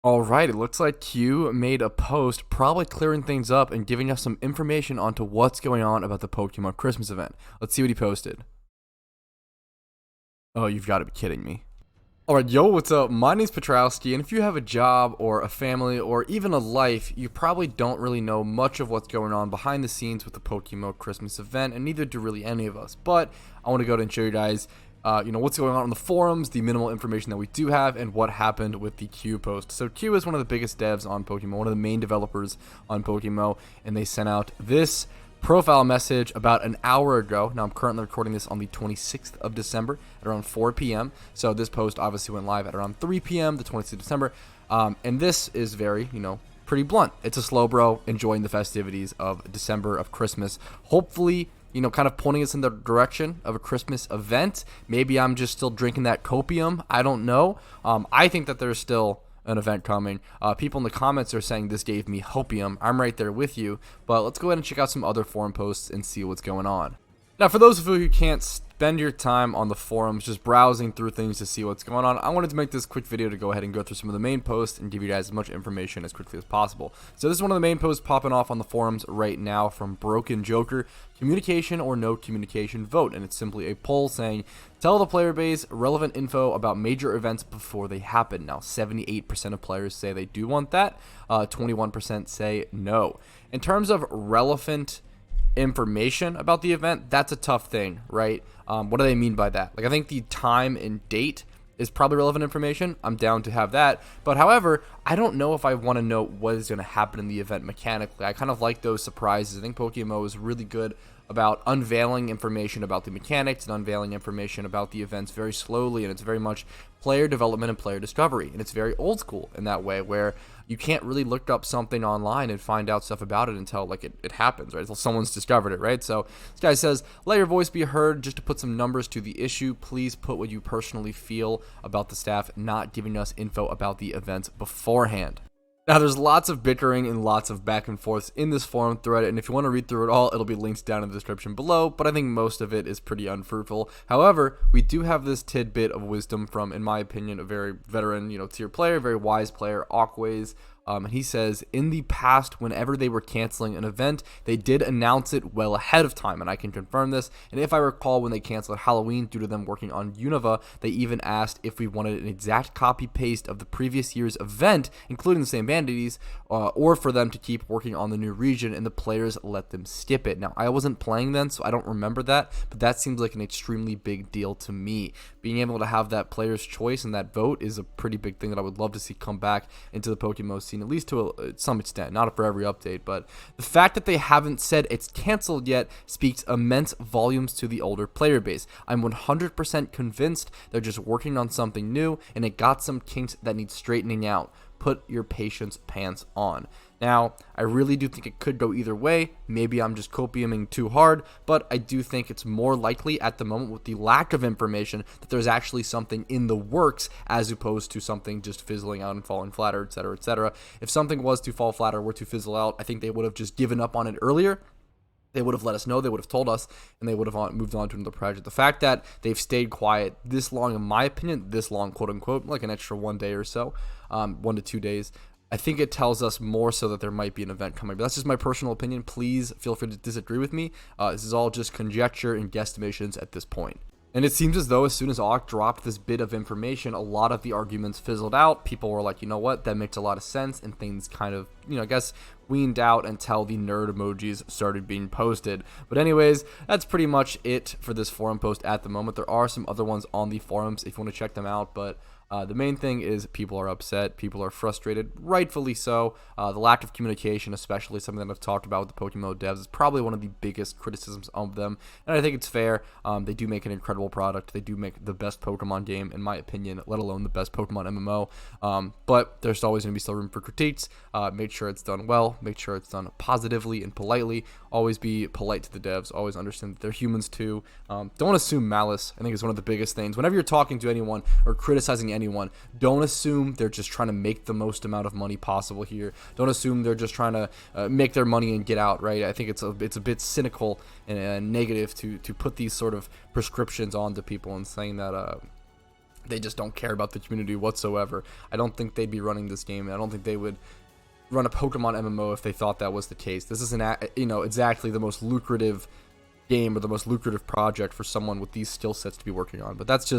Alright, it looks like Q made a post probably clearing things up and giving us some information onto what's going on about the Pokemon Christmas event. Let's see what he posted. Oh, you've got to be kidding me. Alright, yo, what's up? My name's Patrouski, and if you have a job or a family or even a life, you probably don't really know much of what's going on behind the scenes with the PokeMMO Christmas event, and neither do really any of us. But I want to go ahead and show you guys what's going on the forums, the minimal information that we do have, and what happened with the Q post. So Q is one of the biggest devs on Pokemon, one of the main developers on Pokemon, and they sent out this profile message about an hour ago. Now I'm currently recording this on the 26th of December at around 4 p.m. So this post obviously went live at around 3 p.m. the 26th of December. And this is very, pretty blunt. It's a slow bro enjoying the festivities of December, of Christmas. Hopefully, kind of pointing us in the direction of a Christmas event. Maybe I'm just still drinking that copium. I don't know. I think that there's still an event coming. People in the comments are saying this gave me hopium. I'm right there with you. But let's go ahead and check out some other forum posts and see what's going on. Now, for those of you who can't spend your time on the forums just browsing through things to see what's going on, I wanted to make this quick video to go ahead and go through some of the main posts and give you guys as much information as quickly as possible. So this is one of the main posts popping off on the forums right now from Broken Joker. Communication or no communication, vote. And it's simply a poll saying, tell the player base relevant info about major events before they happen. Now, 78% of players say they do want that. 21% say no. In terms of relevant information about the event, that's a tough thing, right? What do they mean by that? Like, I think the time and date is probably relevant information. I'm down to have that. But however, I don't know if I want to know what is going to happen in the event mechanically. I kind of like those surprises. I think PokeMMO is really good about unveiling information about the mechanics and unveiling information about the events very slowly, and it's very much player development and player discovery, and it's very old school in that way, where you can't really look up something online and find out stuff about it until like it happens, right? Until someone's discovered it, right? So this guy says, let your voice be heard. Just to put some numbers to the issue, please put what you personally feel about the staff not giving us info about the events beforehand. Now, there's lots of bickering and lots of back and forths in this forum thread, and if you want to read through it all, it'll be linked down in the description below, but I think most of it is pretty unfruitful. However, we do have this tidbit of wisdom from, in my opinion, a very veteran, tier player, very wise player, Aquays. And he says, in the past, whenever they were canceling an event, they did announce it well ahead of time, and I can confirm this. And if I recall, when they canceled Halloween due to them working on Unova, they even asked if we wanted an exact copy-paste of the previous year's event, including the same bandities, or for them to keep working on the new region, and the players let them skip it. Now, I wasn't playing then, so I don't remember that, but that seems like an extremely big deal to me. Being able to have that player's choice and that vote is a pretty big thing that I would love to see come back into the Pokemon scene, at least to some extent, not for every update. But the fact that they haven't said it's canceled yet speaks immense volumes to the older player base. I'm 100% convinced they're just working on something new, and it got some kinks that need straightening out. Put your patience pants on. Now, I really do think it could go either way. Maybe I'm just copiuming too hard, but I do think it's more likely at the moment, with the lack of information, that there's actually something in the works as opposed to something just fizzling out and falling flat, or etc., etc. If something was to fall flat or were to fizzle out, I think they would have just given up on it earlier. They would have let us know, they would have told us, and they would have moved on to another project. The fact that they've stayed quiet this long, in my opinion, this long, quote unquote, like an extra 1 day or so, 1 to 2 days, I think it tells us more so that there might be an event coming. But that's just my personal opinion. Please feel free to disagree with me. This is all just conjecture and guesstimations at this point. And it seems as though as soon as Auk dropped this bit of information, a lot of the arguments fizzled out. People were like, you know what, that makes a lot of sense, and things kind of, I guess, weaned out until the nerd emojis started being posted. But anyways, that's pretty much it for this forum post at the moment. There are some other ones on the forums if you want to check them out, but the main thing is people are upset, people are frustrated, rightfully so. The lack of communication, especially something that I've talked about with the PokeMMO devs, is probably one of the biggest criticisms of them, and I think it's fair. They do make an incredible product. They do make the best Pokemon game, in my opinion, let alone the best Pokemon MMO, but there's always going to be still room for critiques. Make sure it's done well, make sure it's done positively and politely. Always be polite to the devs, always understand that they're humans too. Don't assume malice. I think it's one of the biggest things. Whenever you're talking to anyone or criticizing anyone, don't assume they're just trying to make the most amount of money possible here. Don't assume they're just trying to make their money and get out, right? I think it's a bit cynical and negative to put these sort of prescriptions onto people and saying that they just don't care about the community whatsoever. I don't think they'd be running this game. I don't think they would run a Pokemon MMO if they thought that was the case. This isn't, exactly the most lucrative game or the most lucrative project for someone with these skill sets to be working on. But that's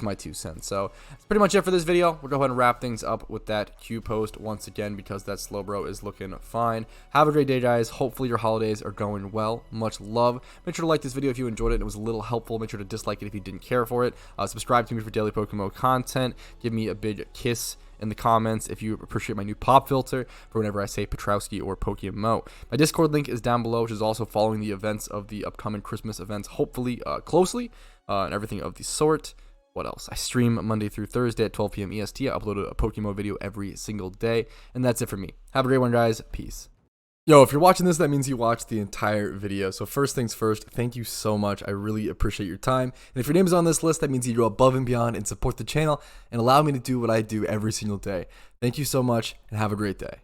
my 2 cents. So that's pretty much it for this video. We'll go ahead and wrap things up with that Q post once again, because that Slowbro is looking fine. Have a great day, guys. Hopefully your holidays are going well. Much love. Make sure to like this video if you enjoyed it and it was a little helpful. Make sure to dislike it if you didn't care for it. Subscribe to me for daily PokeMMO content. Give me a big kiss in the comments if you appreciate my new pop filter for whenever I say Patrouski or PokeMMO. My Discord link is down below, which is also following the events of the upcoming Christmas events, hopefully closely, and everything of the sort. What else? I stream Monday through Thursday at 12 p.m. EST. I upload a PokeMMO video every single day, and that's it for me. Have a great one, guys. Peace. Yo, if you're watching this, that means you watched the entire video. So first things first, thank you so much. I really appreciate your time. And if your name is on this list, that means you go above and beyond and support the channel and allow me to do what I do every single day. Thank you so much and have a great day.